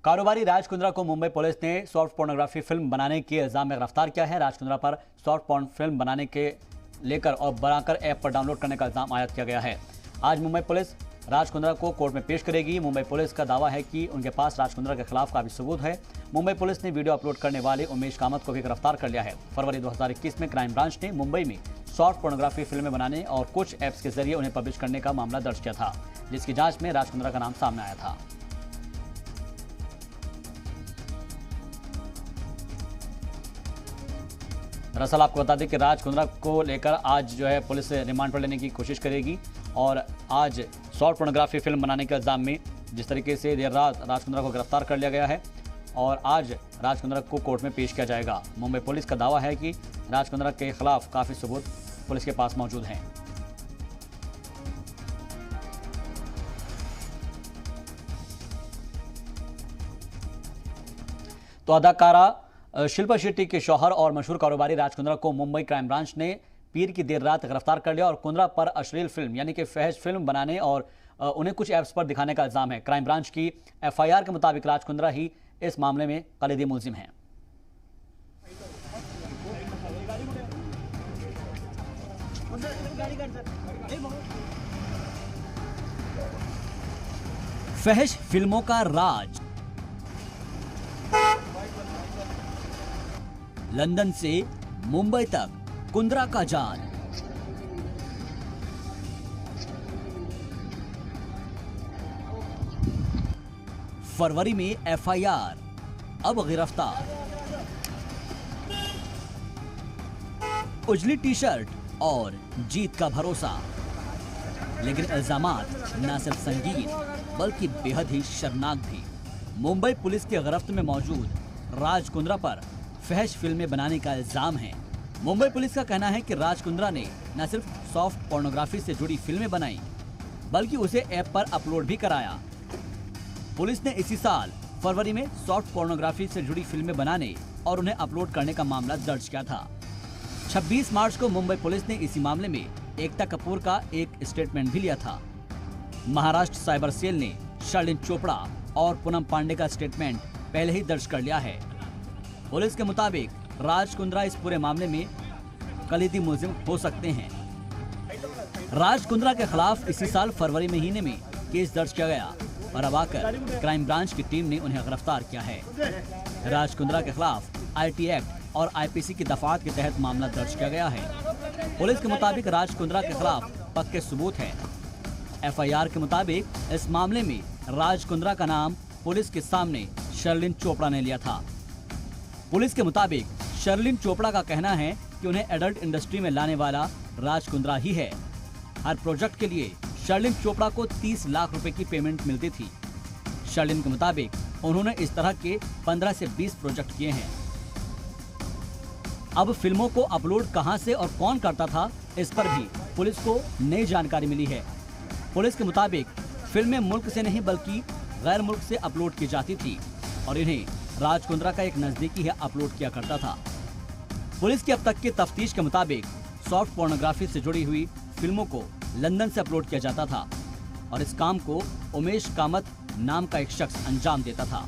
कारोबारी राज कुंद्रा को मुंबई पुलिस ने सॉफ्ट पोर्नोग्राफी फिल्म बनाने के इल्जाम में गिरफ्तार किया है। राज कुंद्रा पर सॉफ्ट पोर्न फिल्म बनाने के लेकर और बनाकर ऐप पर डाउनलोड करने का इल्जाम आयद किया गया है। आज मुंबई पुलिस राज कुंद्रा को कोर्ट में पेश करेगी। मुंबई पुलिस का दावा है कि उनके पास राज कुंद्रा के खिलाफ काफी सबूत है। मुंबई पुलिस ने वीडियो अपलोड करने वाले उमेश कामत को भी गिरफ्तार कर लिया है। फरवरी 2021 में क्राइम ब्रांच ने मुंबई में सॉफ्ट पोर्नोग्राफी फिल्में बनाने और कुछ ऐप्स के जरिए उन्हें पब्लिश करने का मामला दर्ज किया था, जिसकी जांच में राज कुंद्रा का नाम सामने आया था। दरअसल आपको बता दें कि राज कुंद्रा को लेकर आज जो है पुलिस रिमांड पर लेने की कोशिश करेगी और आज सॉफ्ट पोर्नोग्राफी फिल्म बनाने के इल्जाम में जिस तरीके से देर रात राज कुंद्रा को गिरफ्तार कर लिया गया है और आज राज कुंद्रा को कोर्ट में पेश किया जाएगा। मुंबई पुलिस का दावा है कि राज कुंद्रा के खिलाफ काफ़ी सबूत पुलिस के पास मौजूद हैं। तो अदाकारा शिल्पा शेट्टी के शौहर और मशहूर कारोबारी राज कुंद्रा को मुंबई क्राइम ब्रांच ने पीर की देर रात गिरफ्तार कर लिया और कुंद्रा पर अश्लील फिल्म यानी कि फहश फिल्म बनाने और उन्हें कुछ ऐप्स पर दिखाने का इल्जाम है। क्राइम ब्रांच की एफआईआर के मुताबिक राज कुंद्रा ही इस मामले में कलीदी मुलजिम हैं। फहश फिल्मों का राज। लंदन से मुंबई तक कुंद्रा का जाल। फरवरी में एफआईआर, अब गिरफ्तार। उजली टी शर्ट और जीत का भरोसा, लेकिन इल्जामात न सिर्फ संगीन बल्कि बेहद ही शर्मनाक भी। मुंबई पुलिस की गिरफ्त में मौजूद राज कुंद्रा पर फहश फिल्में बनाने का इल्जाम है। मुंबई पुलिस का कहना है कि राज कुंद्रा ने न सिर्फ सॉफ्ट पोर्नोग्राफी से जुड़ी फिल्में बनाई बल्कि उसे ऐप पर अपलोड भी कराया। पुलिस ने इसी साल फरवरी में सॉफ्ट पोर्नोग्राफी से जुड़ी फिल्में बनाने और उन्हें अपलोड करने का मामला दर्ज किया था। 26 मार्च को मुंबई पुलिस ने इसी मामले में एकता कपूर का एक स्टेटमेंट भी लिया था। महाराष्ट्र साइबर सेल ने शर्लिन चोपड़ा और पूनम पांडे का स्टेटमेंट पहले ही दर्ज कर लिया है। पुलिस के मुताबिक राज कुंद्रा इस पूरे मामले में कलीदी मुलजिम हो सकते हैं। राज कुंद्रा के खिलाफ इसी साल फरवरी महीने में केस दर्ज किया गया और अब आकर क्राइम ब्रांच की टीम ने उन्हें गिरफ्तार किया है। राज कुंद्रा के खिलाफ आईटी एक्ट और आईपीसी की दफात के तहत मामला दर्ज किया गया है। पुलिस के मुताबिक राज कुंद्रा के खिलाफ पक्के सबूत हैं। एफआईआर के मुताबिक इस मामले में राज कुंद्रा का नाम पुलिस के सामने शर्लिन चोपड़ा ने लिया था। पुलिस के मुताबिक शर्लिन चोपड़ा का कहना है कि उन्हें एडल्ट इंडस्ट्री में लाने वाला राज कुंद्रा ही है। हर प्रोजेक्ट के लिए शर्लिन चोपड़ा को 30 लाख रुपए की पेमेंट मिलती थी। शर्लिन के मुताबिक उन्होंने इस तरह के 15 से 20 प्रोजेक्ट किए हैं। अब फिल्मों को अपलोड कहां से और कौन करता था, इस पर भी पुलिस को नई जानकारी मिली है। पुलिस के मुताबिक फिल्में मुल्क से नहीं बल्कि गैर मुल्क से अपलोड की जाती थी और इन्हें राज कुंद्रा का एक नजदीकी है अपलोड किया करता था। पुलिस की अब तक की तफ्तीश के मुताबिक सॉफ्ट पोर्नोग्राफी से जुड़ी हुई फिल्मों को लंदन से अपलोड किया जाता था और इस काम को उमेश कामत नाम का एक शख्स अंजाम देता था।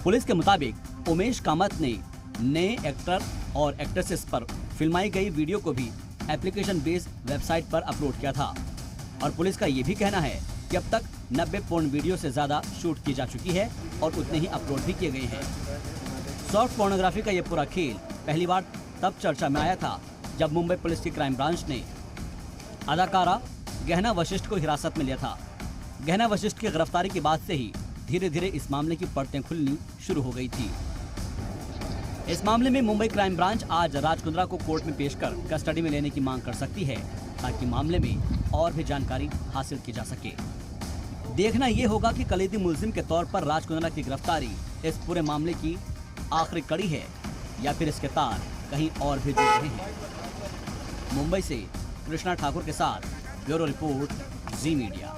पुलिस के मुताबिक उमेश कामत ने नए एक्टर और एक्ट्रेसेस पर फिल्माई गई वीडियो को भी एप्लीकेशन बेस्ड वेबसाइट पर अपलोड किया था और पुलिस का ये भी कहना है कि अब तक 90 पोर्न वीडियो से ज्यादा शूट की जा चुकी है और उतने ही अपलोड भी किए गए हैं। सॉफ्ट पोर्नोग्राफी का ये पूरा खेल पहली बार तब चर्चा में आया था जब मुंबई पुलिस की क्राइम ब्रांच ने अदाकारा गहना वशिष्ठ को हिरासत में लिया था। गहना वशिष्ठ की गिरफ्तारी के बाद से ही धीरे धीरे इस मामले की परतें खुलनी शुरू हो गई थी। इस मामले में मुंबई क्राइम ब्रांच आज राज कुंद्रा को कोर्ट में पेश कर कस्टडी में लेने की मांग कर सकती है ताकि मामले में और भी जानकारी हासिल की जा सके। देखना यह होगा कि कलीदी मुलजिम के तौर पर राज कुंद्रा की गिरफ्तारी इस पूरे मामले की आखिरी कड़ी है या फिर इसके तार कहीं और भी जुड़ रहे हैं। मुंबई से कृष्णा ठाकुर के साथ ब्यूरो रिपोर्ट, जी मीडिया।